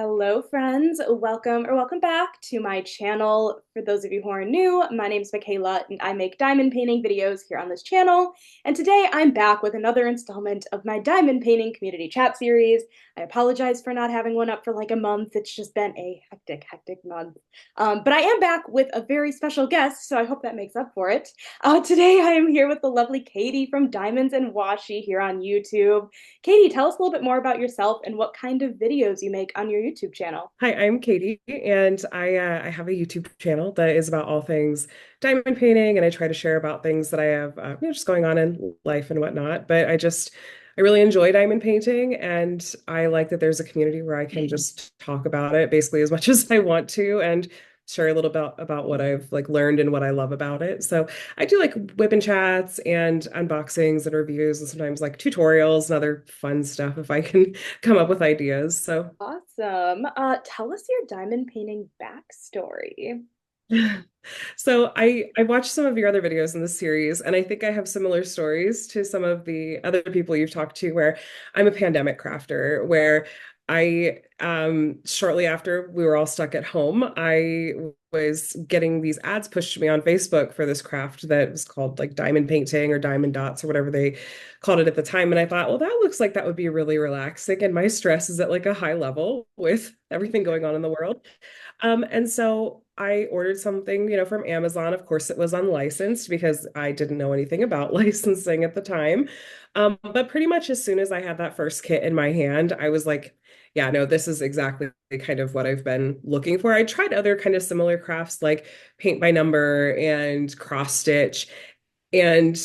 Hello, friends. Welcome back to my channel. For those of you who are new, my name is Michaela and I make diamond painting videos here on this channel. And today I'm back with another installment of my diamond painting community chat series. I apologize for not having one up for like a month. It's just been a hectic month. But I am back with a very special guest, so I hope that makes up for it. Today I am here with the lovely Katie from Diamonds and Washi here on YouTube. Katie, tell us a little bit more about yourself and what kind of videos you make on your YouTube channel. Hi, I'm Katie, and I have a YouTube channel that is about all things diamond painting, and I try to share about things that I have just going on in life and whatnot. But I really enjoy diamond painting, and I like that there's a community where I can just talk about it basically as much as I want to, and share a little about what I've like learned and what I love about it. So I do like whip and chats and unboxings and reviews, and sometimes like tutorials and other fun stuff if I can come up with ideas. So. Awesome. Tell us your diamond painting backstory. So I watched some of your other videos in this series, and I think I have similar stories to some of the other people you've talked to where I'm a pandemic crafter, where I shortly after we were all stuck at home, I was getting these ads pushed to me on Facebook for this craft that was called like diamond painting or diamond dots or whatever they called it at the time. And I thought, well, that looks like that would be really relaxing. And my stress is at like a high level with everything going on in the world. And so I ordered something, from Amazon. Of course, it was unlicensed because I didn't know anything about licensing at the time. But pretty much as soon as I had that first kit in my hand, I was like, yeah, no, this is exactly kind of what I've been looking for. I tried other kind of similar crafts like paint by number and cross stitch. And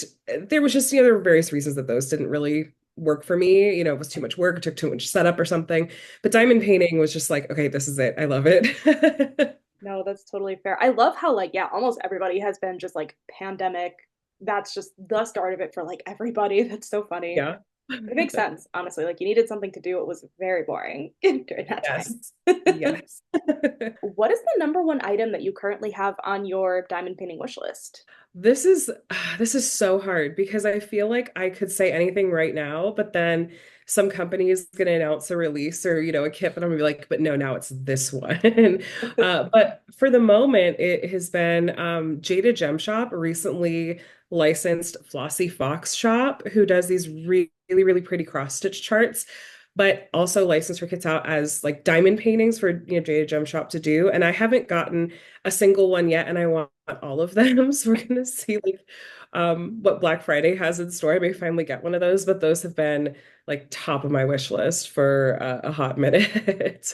there was just, there were various reasons that those didn't really work for me. It was too much work, it took too much setup or something. But diamond painting was just like, okay, this is it. I love it. No, that's totally fair. I love how, like, yeah, almost everybody has been just like pandemic. That's just the start of it for like everybody. That's so funny. Yeah. It makes sense, honestly. Like, you needed something to do. It was very boring during that time. Yes. Yes. What is the number one item that you currently have on your diamond painting wish list? This is this is so hard because I feel like I could say anything right now, but then some company is going to announce a release or a kit, but I'm gonna be like, but no, now it's this one. But for the moment, it has been Jada Gem Shop recently licensed Flossy Fox Shop, who does these really pretty cross stitch charts, but also licensed her kits out as like diamond paintings for Jada Gem Shop to do. And I haven't gotten a single one yet, and I want all of them. So we're gonna see like what Black Friday has in store. I may finally get one of those, but those have been like top of my wish list for a hot minute.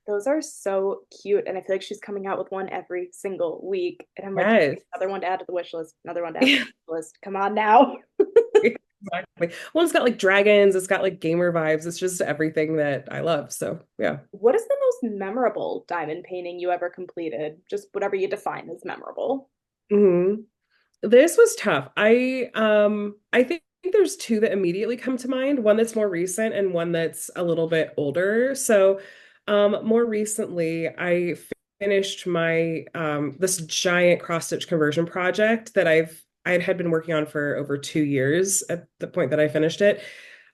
Those are so cute. And I feel like she's coming out with one every single week. And I'm like, Yes. another one to add to the wish list, another one to add to the wish list. Come on now. Exactly. Well, it's got like dragons, it's got like gamer vibes. It's just everything that I love. So yeah. What is the most memorable diamond painting you ever completed? Just whatever you define as memorable. hmm This was tough. I think there's two that immediately come to mind, one that's more recent and one that's a little bit older. So more recently I finished my this giant cross stitch conversion project that I had been working on for over 2 years at the point that I finished it.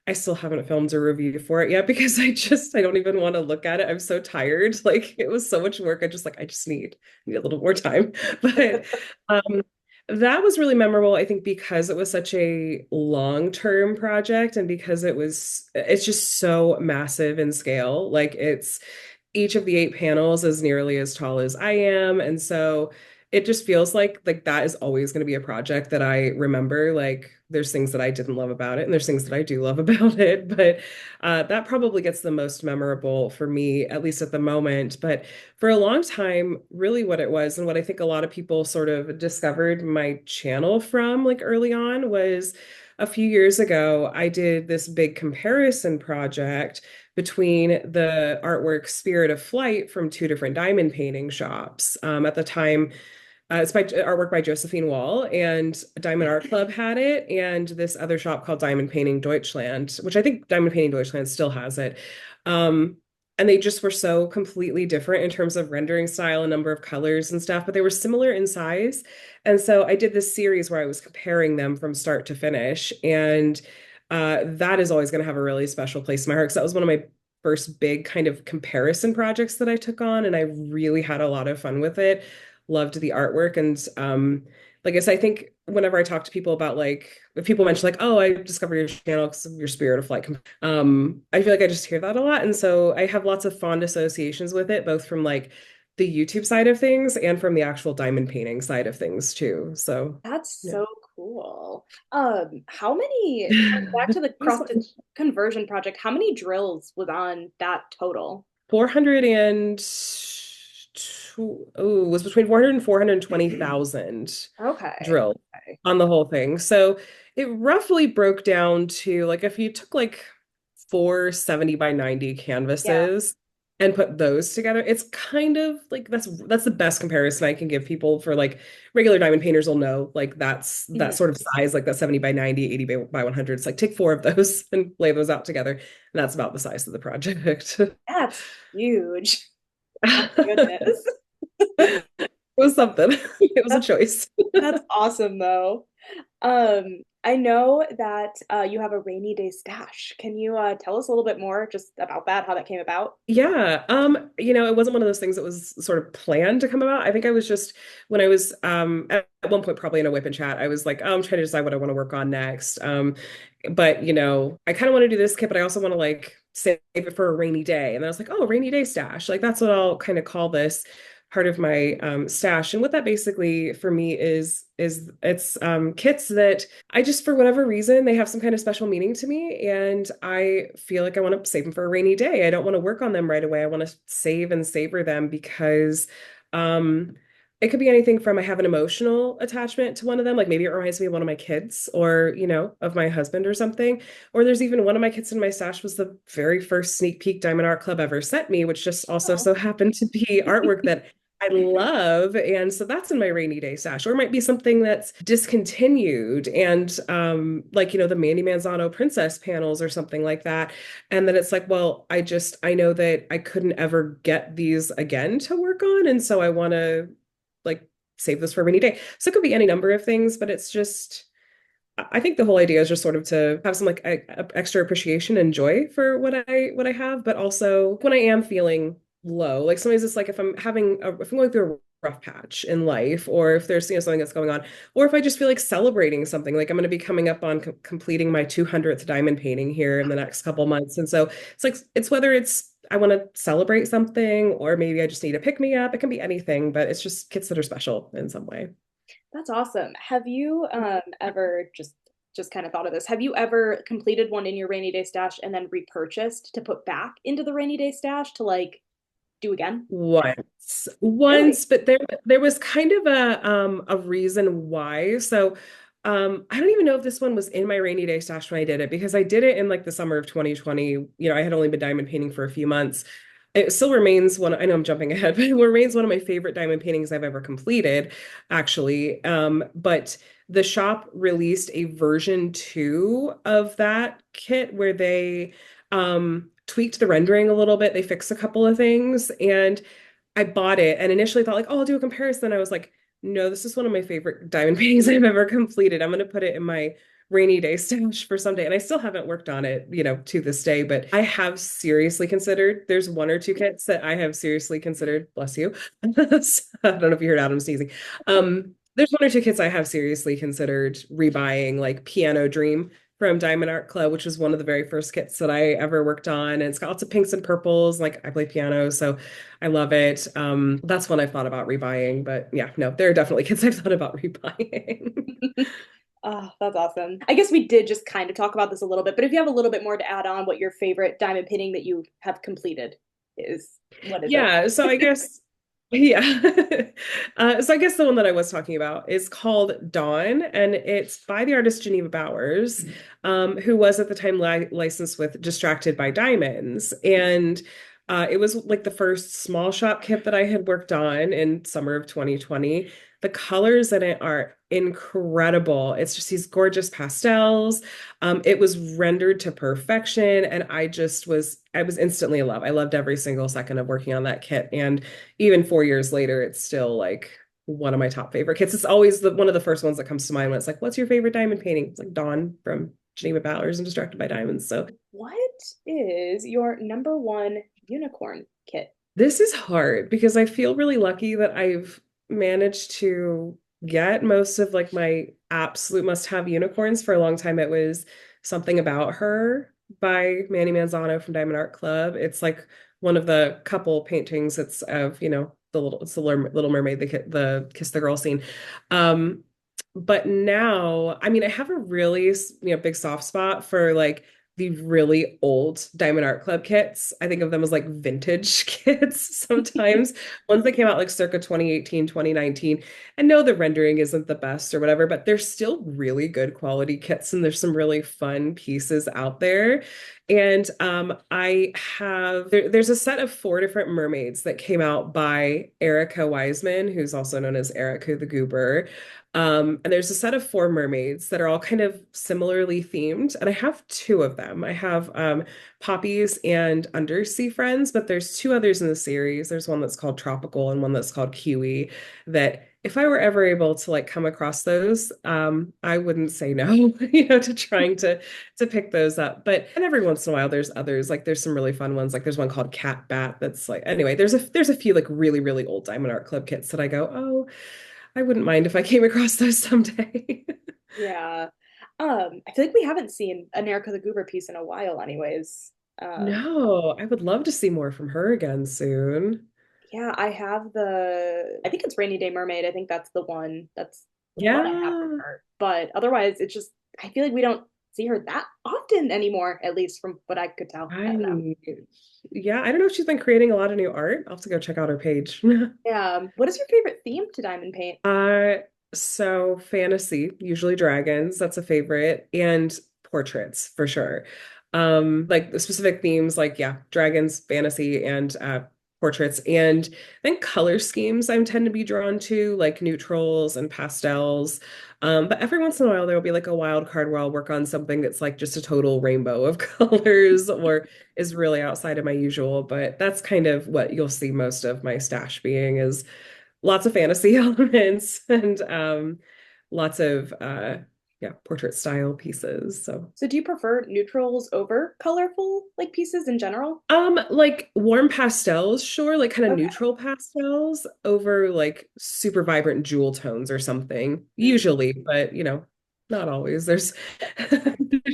I still haven't filmed a review for it yet because I don't even want to look at it. I'm so tired. Like it was so much work. I just need a little more time. But um that was really memorable, I think, because it was such a long-term project and because it's just so massive in scale. Like each of the 8 panels is nearly as tall as I am. And so it just feels like that is always going to be a project that I remember. Like there's things that I didn't love about it, and there's things that I do love about it. But that probably gets the most memorable for me, at least at the moment. But for a long time, really what it was, and what I think a lot of people sort of discovered my channel from, like early on, was a few years ago, I did this big comparison project between the artwork Spirit of Flight from two different diamond painting shops. At the time, it's by artwork by Josephine Wall, and Diamond Art Club had it, and this other shop called Diamond Painting Deutschland, which I think Diamond Painting Deutschland still has it. Um, and they just were so completely different in terms of rendering style and number of colors and stuff, but they were similar in size. And so I did this series where I was comparing them from start to finish, and that is always going to have a really special place in my heart because that was one of my biggest projects. And so I first big kind of comparison projects that I took on, and I really had a lot of fun with it. Loved the artwork, and like I said, I think whenever I talk to people about like if people mention like, oh, I discovered your channel because of your Spirit of Flight, I feel like I just hear that a lot, and so I have lots of fond associations with it, both from like the YouTube side of things and from the actual diamond painting side of things too. So That's yeah. so cool. How many, going back to the cross stitch conversion project, how many drills was on that total? 400 and oh, was between 400 and 420,000 Okay. drilled Okay. on the whole thing. So it roughly broke down to like if you took like 470 by 90 Yeah. canvases and put those together, it's kind of like that's the best comparison I can give people for like regular diamond painters will know like that's that Mhm. sort of size, like that 70 by 90, 80 by 100. It's like take four of those and lay those out together. And that's about the size of the project. That's huge. My It goodness. was something. It was a That's choice. that's awesome though. I know that you have a rainy day stash. Can you tell us a little bit more just about that, how that came about? Yeah. It wasn't one of those things that was sort of planned to come about. I think I was just when I was at one point probably in a whip and chat, I was like, oh, I'm trying to decide what I want to work on next. But I kind of want to do this kit, but I also want to like save it for a rainy day. And then I was like, oh, rainy day stash. Like that's what I'll kind of call this part of my stash. And what that basically for me is it's kits that I just, for whatever reason, they have some kind of special meaning to me. And I feel like I want to save them for a rainy day. I don't want to work on them right away. I want to save and savor them because um, it could be anything from I have an emotional attachment to one of them. Like maybe it reminds me of one of my kids or, of my husband or something. Or there's even one of my kits in my stash was the very first sneak peek Diamond Art Club ever sent me, which just also Oh, so happened to be artwork that I love. And so that's in my rainy day stash. Or it might be something that's discontinued and like, the Mandy Manzano princess panels or something like that. And then it's like, well, I know that I couldn't ever get these again to work on. And so I want to like save this for a rainy day. So it could be any number of things, but it's just I think the whole idea is just sort of to have some like extra appreciation and joy for what I have, but also when I am feeling low, like sometimes it's like if I'm going through a rough patch in life, or if there's something that's going on, or if I just feel like celebrating something, like I'm going to be coming up on completing my 200th diamond painting here in the next couple months, and so it's like it's whether it's I want to celebrate something, or maybe I just need to pick me up. It can be anything, but it's just kits that are special in some way. that's awesome. Have you ever just kind of thought of this? Have you ever completed one in your rainy day stash and then repurchased to put back into the rainy day stash to like do again? Once, Really? but there was kind of a reason why. So I don't even know if this one was in my rainy day stash when I did it because I did it in like the summer of 2020. I had only been diamond painting for a few months. It still remains one, I know I'm jumping ahead, but it remains one of my favorite diamond paintings I've ever completed, actually. But the shop released a version 2 of that kit where they tweaked the rendering a little bit. They fixed a couple of things and I bought it and initially thought like, oh, I'll do a comparison. I was like, no, this is one of my favorite diamond paintings I've ever completed. I'm going to put it in my rainy day stash for someday. And I still haven't worked on it, to this day, but I have seriously considered, there's one or two kits that I have seriously considered, bless you. I don't know if you heard Adam sneezing. There's one or two kits I have seriously considered rebuying, like Piano Dream from Diamond Art Club, which was one of the very first kits that I ever worked on. And it's got lots of pinks and purples. Like I play piano, so I love it. That's one I've thought about rebuying, but yeah, no, there are definitely kits I've thought about rebuying. Oh, that's awesome. I guess we did just kind of talk about this a little bit, but if you have a little bit more to add on what your favorite diamond painting that you have completed is, what is it? Yeah, so I guess yeah. So I guess the one that I was talking about is called Dawn, and it's by the artist Geneva Bowers, who was at the time licensed with Distracted by Diamonds. And it was like the first small shop kit that I had worked on in summer of 2020. The colors in it are incredible. It's just these gorgeous pastels. It was rendered to perfection, and I was instantly in love. I loved every single second of working on that kit. And even 4 years later, it's still like one of my top favorite kits. It's always one of the first ones that comes to mind when it's like, what's your favorite diamond painting? It's like Dawn from Geneva Bowers and Distracted by Diamonds. So What is your number one unicorn kit? this is hard because I feel really lucky that I've managed to get most of like my absolute must-have unicorns for a long time. It was Something About Her by Manny Manzano from Diamond Art Club. It's like one of the couple paintings that's of, it's the Little Mermaid, the Kiss the Girl scene. Um, but now, I mean, I have a really, big soft spot for like the really old Diamond Art Club kits. I think of them as like vintage kits sometimes, ones that came out like circa 2018, 2019. And no, the rendering isn't the best or whatever, but they're still really good quality kits and there's some really fun pieces out there. And there's a set of 4 different mermaids that came out by Erica Wiseman, who's also known as Erica the Goober. And there's a set of 4 mermaids that are all kind of similarly themed, and I have 2 of them. I have Poppies and Undersea Friends, but there's 2 others in the series. There's one that's called Tropical and one that's called Kiwi. That if I were ever able to like come across those, I wouldn't say no, to trying to pick those up. But and every once in a while, there's others. Like there's some really fun ones. Like there's one called Cat Bat. That's like anyway. There's a few like really really old Diamond Art Club kits that I go, oh. I wouldn't mind if I came across those someday. Yeah. I feel like we haven't seen an Erica the Goober piece in a while, anyways. No, I would love to see more from her again soon. Yeah, I think it's Rainy Day Mermaid. I think that's the one. That's what I have from Yeah, her. But otherwise, it's just, I feel like we don't see her that often anymore, at least from what I could tell. I don't know. right. Yeah, I don't know if she's been creating a lot of new art. I'll have to go check out her page. Yeah. What is your favorite theme to diamond paint? Uh, so fantasy, usually dragons, that's a favorite, and portraits for sure. Like the specific themes, like yeah, dragons, fantasy, and portraits, and then color schemes I tend to be drawn to, like neutrals and pastels. But every once in a while there will be like a wild card where I'll work on something that's like just a total rainbow of colors or is really outside of my usual. But that's kind of what you'll see most of my stash being is lots of fantasy elements and lots of yeah, portrait style pieces. So So do you prefer neutrals over colorful like pieces in general? like warm pastels, sure, like kind of Okay. neutral pastels over like super vibrant jewel tones or something, Mm. usually, but not always. There's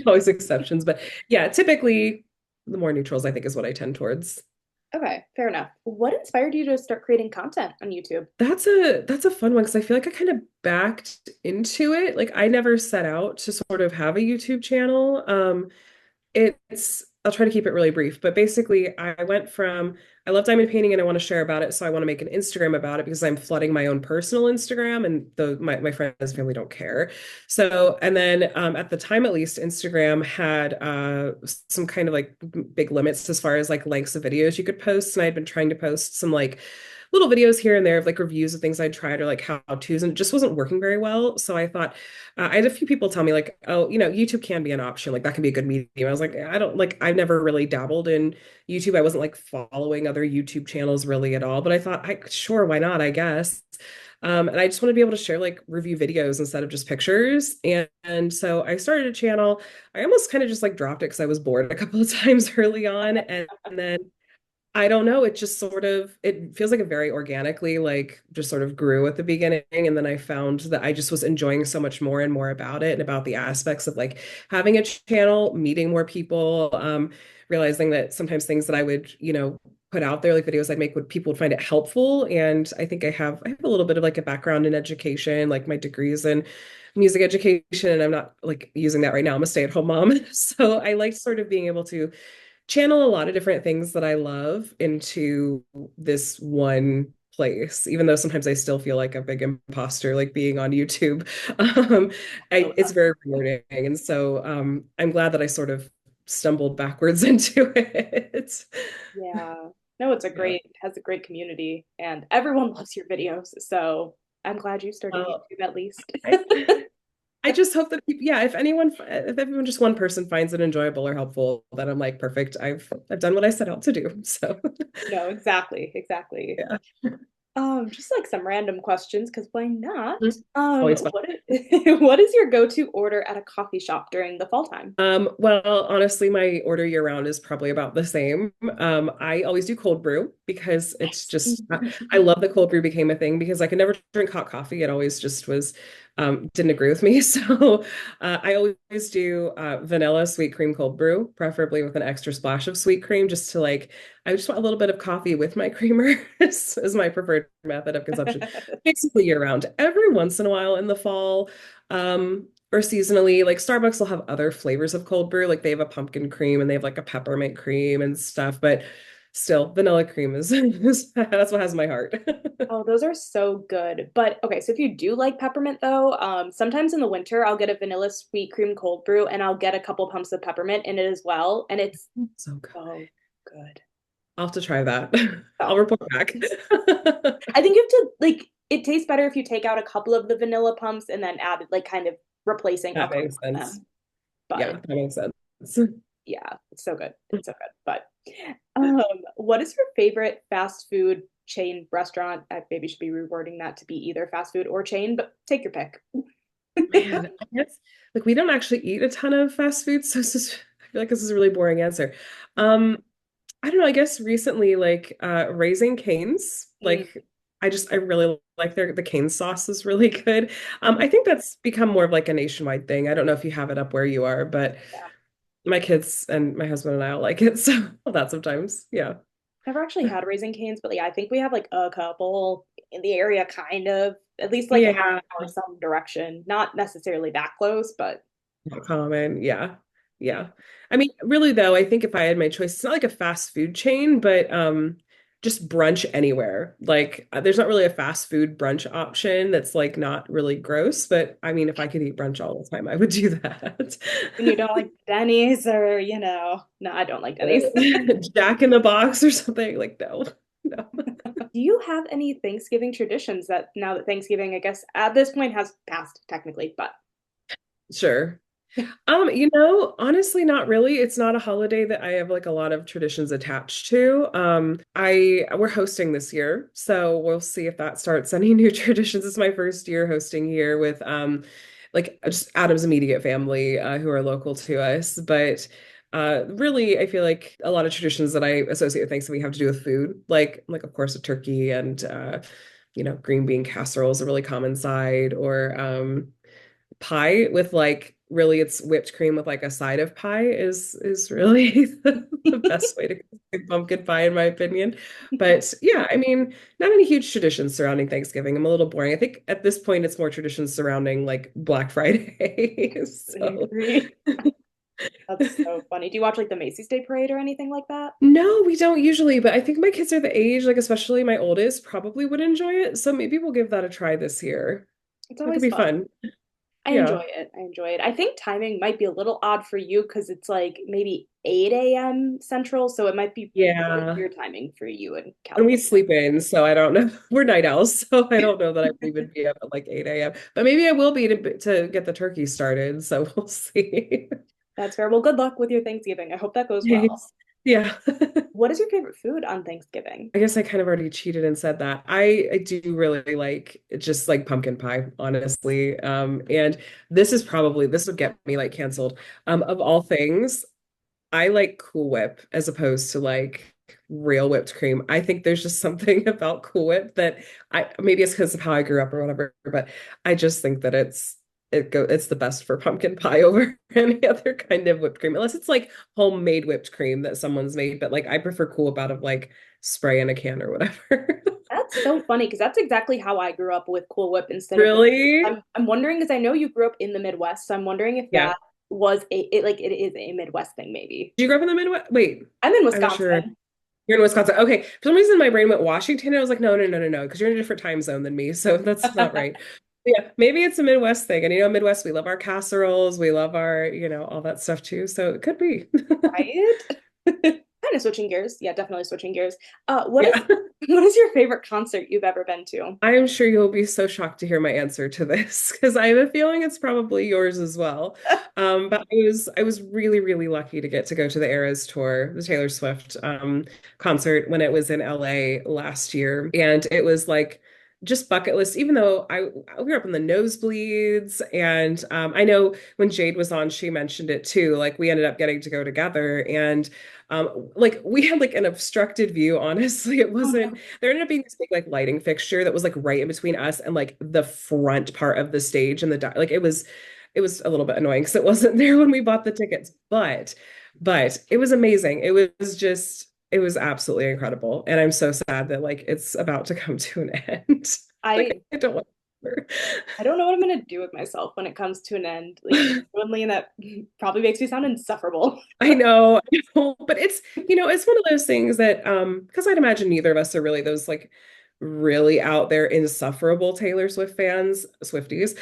always exceptions, but yeah, typically the more neutrals I think is what I tend towards. Okay, fair enough. What inspired you to start creating content on YouTube? That's a fun one because I feel like I kind of backed into it. Like I never set out to sort of have a YouTube channel. It's I'll try to keep it really brief, but basically I love diamond painting and I want to share about it, so I want to make an Instagram about it because I'm flooding my own personal Instagram and my friends and family don't care. So and then at the time at least Instagram had some kind of like big limits as far as like lengths of videos you could post, and I'd been trying to post some like little videos here and there of like reviews of things I'd tried or like how-tos, and it just wasn't working very well. So I thought I had a few people tell me like, oh, YouTube can be an option. Like that can be a good medium. I was like, I don't like, I've never really dabbled in YouTube. I wasn't like following other YouTube channels really at all, but I thought, sure, why not? I guess. And I just want to be able to share like review videos instead of just pictures. And so I started a channel. I almost kind of just like dropped it because I was bored a couple of times early on. And then I don't know. It just sort of it feels like it very organically like just sort of grew at the beginning. And then I found that I just was enjoying so much more and more about it and about the aspects of like having a channel, meeting more people, realizing that sometimes things that I would, put out there, like videos I'd make would people would find it helpful. And I think I have a little bit of like a background in education, like my degrees in music education, and I'm not like using that right now. I'm a stay-at-home mom. So I like sort of being able to channel a lot of different things that I love into this one place, even though sometimes I still feel like a big imposter, like being on YouTube. Um, Oh, it's very rewarding. And so I'm glad that I sort of stumbled backwards into it. yeah. No, it's Yeah. has a great community and everyone loves your videos. So I'm glad you started Well, YouTube at least. I, I just hope that people, yeah, if everyone, just one person finds it enjoyable or helpful, then I'm like, perfect. I've done what I set out to do. So, No, exactly, exactly. yeah. Just like some random questions, because why not? Mhm. Always fun. What is your go-to order at a coffee shop during the fall time? Well, honestly, my order year round is probably about the same. I always do cold brew because it's Nice. just, I love that cold brew became a thing because I could never drink hot coffee. It always just was, didn't agree with me. So I always do vanilla sweet cream cold brew, preferably with an extra splash of sweet cream, just to like, I just want a little bit of coffee with my creamer is my preferred method of consumption. Basically year round. Every once in a while in the fall, or seasonally, like Starbucks will have other flavors of cold brew. Like they have a pumpkin cream and they have like a peppermint cream and stuff, but still vanilla cream is that's what has my heart. Oh, those are so good. But okay, so if you do like peppermint though, sometimes in the winter I'll get a vanilla sweet cream cold brew and I'll get a couple pumps of peppermint in it as well, and it's So good. so good. I'll have to try that. I'll Oh, report back. I think you have to like it tastes better if you take out a couple of the vanilla pumps and then add like kind of replacing a That couple makes of sense. them. Yeah, But that makes sense. yeah, it's so good. It's so good. But what is your favorite fast food chain restaurant? I maybe should be rewording that to be either fast food or chain, but take your pick. Man, I guess like we don't actually eat a ton of fast food, so I feel like this is a really boring answer. Um, I don't know, I guess recently like Raising Cane's, Mm, like I really like the cane sauce is really good. I think that's become more of like a nationwide thing. I don't know if you have it up where you are, but yeah. my kids and my husband and I all like it, so that sometimes. Yeah. Never actually had Raising Cane's, but yeah, I think we have like a couple in the area, kind of, at least like a half Yeah. hour some direction. Not necessarily that close, but Not common. Yeah. Yeah. I mean, really though, I think if I had my choice, it's not like a fast food chain, but just brunch anywhere. Like there's not really a fast food brunch option that's like not really gross, but I mean, if I could eat brunch all the time, I would do that. when you don't like Denny's or, no, I don't like Denny's. Jack in the Box or something like no. No. Do you have any Thanksgiving traditions that now that Thanksgiving, I guess, at this point has passed technically, but Sure. Honestly, not really. It's not a holiday that I have like a lot of traditions attached to. We're hosting this year, so we'll see if that starts any new traditions. It's my first year hosting here with like just Adam's immediate family who are local to us. But really, I feel like a lot of traditions that I associate with Thanksgiving have to do with food, like of course a turkey and green bean casserole is a really common side, or pie with like really it's whipped cream with like a side of pie is really the best way to cook pumpkin pie in my opinion. But yeah, I mean, not any huge traditions surrounding Thanksgiving. I'm a little boring. I think at this point it's more traditions surrounding like Black Friday. I So agree. That's so funny. Do you watch like the Macy's Day Parade or anything like that? no, we don't usually, but I think my kids are the age, like especially my oldest, probably would enjoy it. So maybe we'll give that a try this year. It's That could always be fun. fun. I enjoy Yeah. it. I enjoy it. I think timing might be a little odd for you because it's like maybe 8 a.m. Central, so it might be Yeah. your timing for you in And we California. sleep in, so I don't know. We're night owls, so I don't know that I would even be up at like 8 a.m. But maybe I will be to get the turkey started, so we'll see. That's fair. Well, good luck with your Thanksgiving. I hope that goes well. Thanks. Yeah. What is your favorite food on Thanksgiving? I guess I kind of already cheated and said that. I do really like just like pumpkin pie, honestly. And this would get me like canceled. Of all things, I like Cool Whip as opposed to like real whipped cream. I think there's just something about Cool Whip that I maybe it's because of how I grew up or whatever, but I just think that it's the best for pumpkin pie over any other kind of whipped cream, unless it's like homemade whipped cream that someone's made. But like I prefer Cool Whip out of like spray in a can or whatever. That's so funny because that's exactly how I grew up with Cool Whip instead of whipped cream. Really? I'm wondering because I know you grew up in the Midwest, so I'm wondering if Yeah. that was like it is a Midwest thing maybe. Do you grow up in the Midwest? Wait, I'm in I'm not sure. Wisconsin. You're in Wisconsin. Okay. For some reason, my brain went Washington. I was like, no, no, no, no, no, because you're in a different time zone than me. So that's not right. Yeah, maybe it's a Midwest thing. And Midwest, we love our casseroles. We love our all that stuff too. So it could be. Right? Kind of switching gears. Yeah, definitely switching gears. What is Yeah. what is your favorite concert you've ever been to? I am sure you'll be so shocked to hear my answer to this because I have a feeling it's probably yours as well. But I was really, really lucky to get to go to the Eras tour, the Taylor Swift concert when it was in LA last year. And it was like just bucket list, even though I grew up in the nosebleeds. And I know when Jade was on, she mentioned it too. Like we ended up getting to go together and like we had like an obstructed view, honestly. It Oh wasn't no. there ended up being this big like lighting fixture that was like right in between us and like the front part of the stage and like it was a little bit annoying because it wasn't there when we bought the tickets, but it was amazing. It was absolutely incredible. And I'm so sad that like it's about to come to an end. Like I I don't want to. I don't know what I'm gonna do with myself when it comes to an end, like genuinely, and that probably makes me sound insufferable. I know, but it's one of those things that because I'd imagine neither of us are really those like really out there insufferable Taylor Swift fans, Swifties.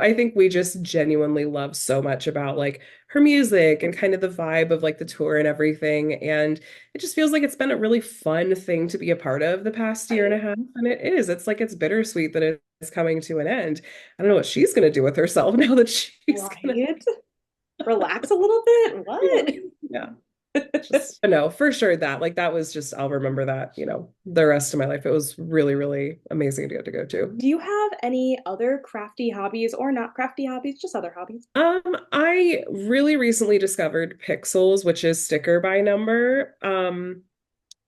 I think we just genuinely love so much about like her music and kind of the vibe of like the tour and everything. And it just feels like it's been a really fun thing to be a part of the past year and Right. a half. And it is. It's like it's bittersweet that it's coming to an end. I don't know what she's gonna do with herself now that she's gonna Right? Relax a little bit. What? yeah. Just no, for sure that like that was just I'll remember that, the rest of my life. It was really, really amazing to get to go to. Do you have any other crafty hobbies or not crafty hobbies, just other hobbies? I really recently discovered Pixels, which is sticker by number.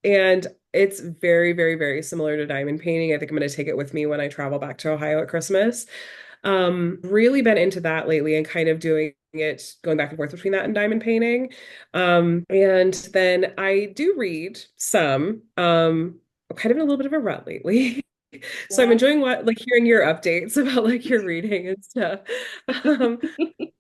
And it's very, very, very similar to diamond painting. I think I'm going to take it with me when I travel back to Ohio at Christmas. Really been into that lately and kind of doing it, going back and forth between that and diamond painting. And then I do read some. I'm kind of in a little bit of a rut lately. So I'm Yeah. enjoying like hearing your updates about like your reading and stuff. Um,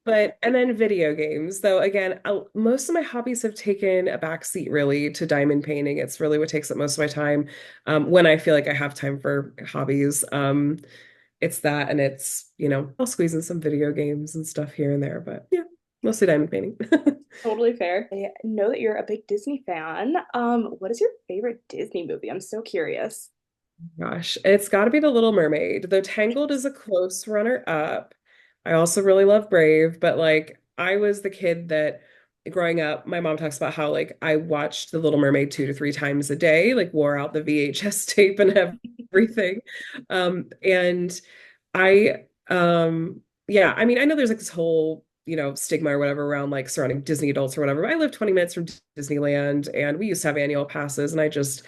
but and then video games, though again, most of my hobbies have taken a backseat really to diamond painting. It's really what takes up most of my time when I feel like I have time for hobbies. It's that and I'll squeeze in some video games and stuff here and there, but yeah, mostly diamond painting. Totally fair. I know that you're a big Disney fan. What is your favorite Disney movie? I'm so curious. Gosh, it's got to be The Little Mermaid. Though Tangled is a close runner up. I also really love Brave, but like I was the kid that growing up, my mom talks about how like I watched The Little Mermaid 2 to 3 times a day, like wore out the VHS tape and everything. And I yeah, I mean, I know there's like this whole stigma or whatever around like surrounding Disney adults or whatever. But I live 20 minutes from Disneyland and we used to have annual passes and I just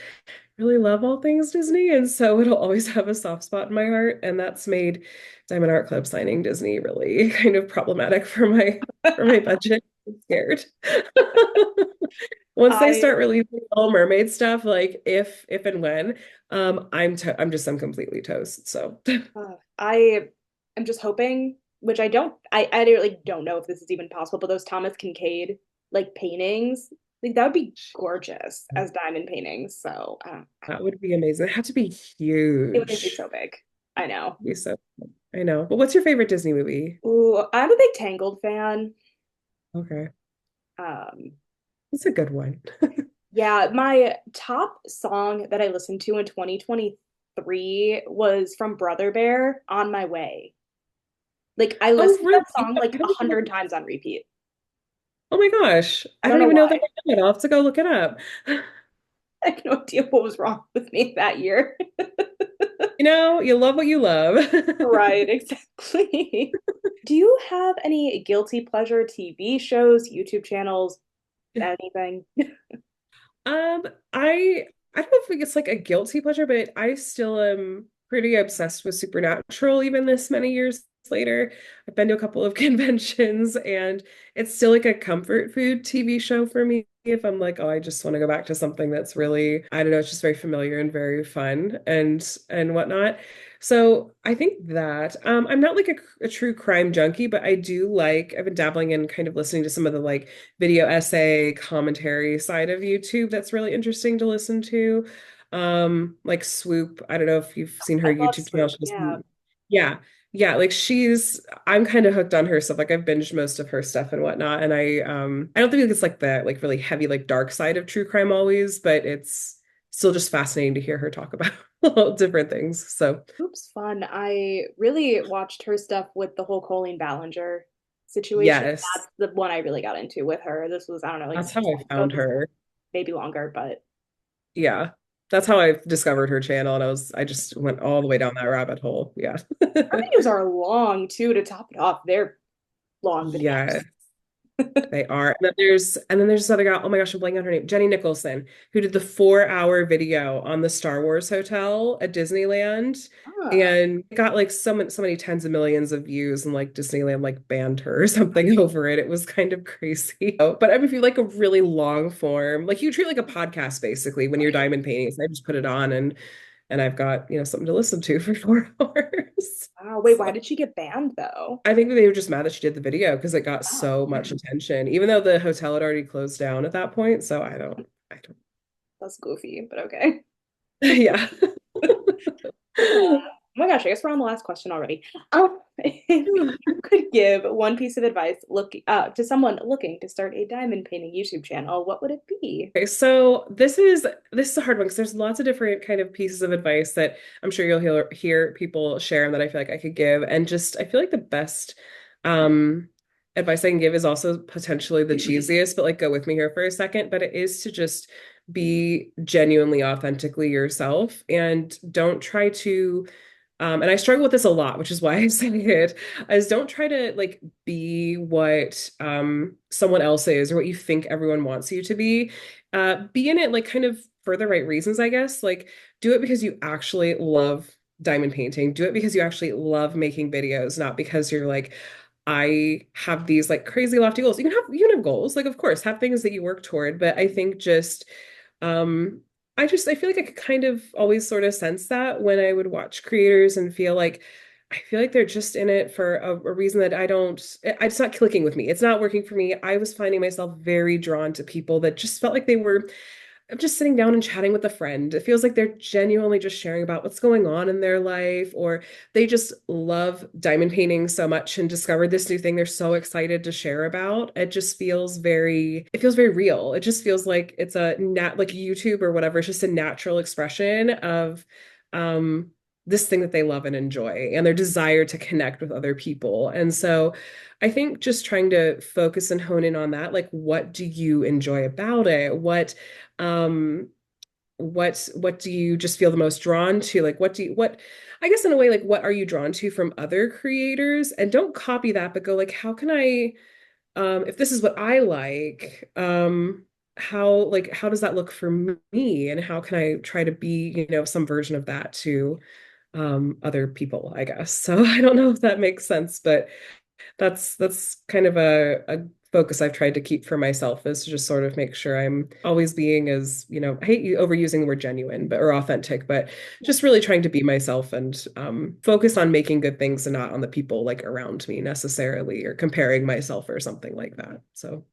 really love all things Disney, and so it'll always have a soft spot in my heart, and that's made Diamond Art Club signing Disney really kind of problematic for my budget. I'm scared. Once they I start releasing Little Mermaid stuff, like if and when, I'm completely toast. So I am just hoping, which I really don't know if this is even possible, but those Thomas Kincaid like paintings, like that would be gorgeous as diamond paintings. So that would be amazing. It had to be it would be huge. so big. I know. It'd be so I know. But what's your favorite Disney movie? Ooh, I'm a big Tangled fan. Okay. Um, It's a good one. yeah, my top song that I listened to in 2023 was from Brother Bear, On My Way. Like I Oh, listened to really? that song I like a don't even hundred know. times on repeat. Oh my gosh. I I don't don't know even know why. that I know it. I'll have to go look it up. I have no idea what was wrong with me that year. You love what you love. Right, exactly. Do you have any guilty pleasure TV shows, YouTube channels, anything? Um, I don't know if it's like a guilty pleasure, but I still am pretty obsessed with Supernatural even this many years later. I've been to a couple of conventions and it's still like a comfort food TV show for me. If I'm like, oh, I just want to go back to something that's really, I don't know, it's just very familiar and very fun and whatnot. So I think that I'm not like a true crime junkie, but I've been dabbling in kind of listening to some of the like video essay commentary side of YouTube that's really interesting to listen to. Like Swoop, I don't know if you've seen her I love YouTube channel. Swoop. Yeah. Yeah. yeah, like I'm kind of hooked on her stuff. Like I've binged most of her stuff and whatnot. And I don't think it's like the like really heavy, like dark side of true crime always, but it's still just fascinating to hear her talk about different things. So Oops, fun. I really watched her stuff with the whole Colleen Ballinger situation. yes, That's the one I really got into with her. This was, I don't know, like that's how 6 months I ago, found her. maybe longer, but Yeah. That's how I discovered her channel. And I just went all the way down that rabbit hole. Yeah. her videos are long too, to top it off. They're long Yeah. videos. They are. And then there's this other girl. Oh my gosh, I'm blanking on her name. Jenny Nicholson, who did the 4-hour video on the Star Wars hotel at Disneyland. Ah, And got like so many tens of millions of views, and like Disneyland like banned her or something over it. It was kind of crazy. But I mean, if you like a really long form, like you treat like a podcast basically when you're right. diamond painting. So I just put it on and I've got, something to listen to for 4 hours. Wow, wait, why did she get banned though? I think they were just mad that she did the video because it got Oh, so much attention, even though the hotel had already closed down at that point. So I don't, that's goofy, but okay. yeah. Oh my gosh, I guess we're on the last question already. If you could give one piece of advice to someone looking to start a diamond painting YouTube channel, what would it be? Okay, so this is a hard one because there's lots of different kind of pieces of advice that I'm sure you'll hear people share and that I feel like I could give. And just I feel like the best um advice I can give is also potentially the cheesiest, but like go with me here for a second. But it is to just be genuinely authentically yourself and don't try to and I struggle with this a lot, which is why I say it, is don't try to like be what someone else is or what you think everyone wants you to be. Be in it like kind of for the right reasons, I guess. Like do it because you actually love diamond painting. Do it because you actually love making videos, not because you're like, I have these like crazy lofty goals. You can have goals, like of course, have things that you work toward, but I think just um I feel like I could kind of always sort of sense that when I would watch creators and I feel like they're just in it for a reason that it's not clicking with me. It's not working for me. I was finding myself very drawn to people that just felt like they were just sitting down and chatting with a friend. It feels like they're genuinely just sharing about what's going on in their life, or they just love diamond painting so much and discovered this new thing they're so excited to share about. It feels very real. It just feels like it's like YouTube or whatever. It's just a natural expression of um this thing that they love and enjoy and their desire to connect with other people. And so I think just trying to focus and hone in on that, like what do you enjoy about it? Um, what do you just feel the most drawn to? Like what I guess in a way, like what are you drawn to from other creators? And don't copy that, but go like, how can I if this is what I like, how does that look for me? And how can I try to be, some version of that to other people, I guess. So I don't know if that makes sense, but that's kind of a focus I've tried to keep for myself is to just sort of make sure I'm always being as, I hate overusing the word genuine, but or authentic, but just really trying to be myself and focus on making good things and not on the people like around me necessarily or comparing myself or something like that. So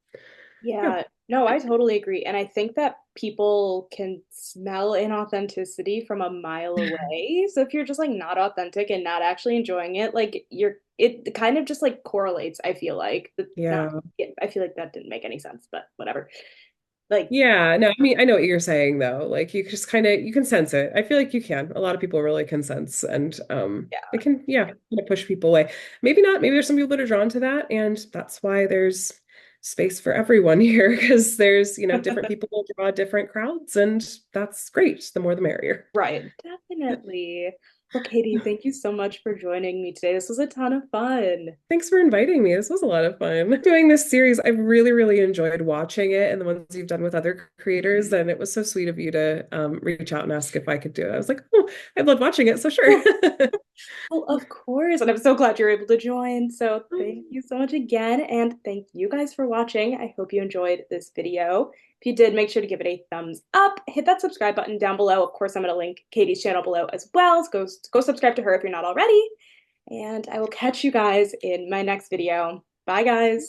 yeah. Yeah, no, I totally agree. And I think that people can smell inauthenticity from a mile away. So if you're just like not authentic and not actually enjoying it, like it kind of just like correlates, I feel like. Not, Yeah. yeah, I feel like that didn't make any sense, but whatever. Like, Yeah, no, I mean, I know what you're saying though. Like you just you can sense it. I feel like you can. A lot of people really can sense and yeah, it can, yeah, kind of push people away. Maybe not. Maybe there's some people that are drawn to that, and that's why there's space for everyone here because there's, different people will draw different crowds, and that's great. The more the merrier. right. Definitely. Well, Katie, thank you so much for joining me today. This was a ton of fun. Thanks for inviting me. This was a lot of fun. Doing this series, I've really, really enjoyed watching it and the ones you've done with other creators. And it was so sweet of you to reach out and ask if I could do it. I was like, oh, I loved watching it. So sure. Well, of course. And I'm so glad you're able to join. So thank you so much again. And thank you guys for watching. I hope you enjoyed this video. If you did, make sure to give it a thumbs up. Hit that subscribe button down below. Of course, I'm going to link Katie's channel below as well. So go subscribe to her if you're not already. And I will catch you guys in my next video. Bye, guys.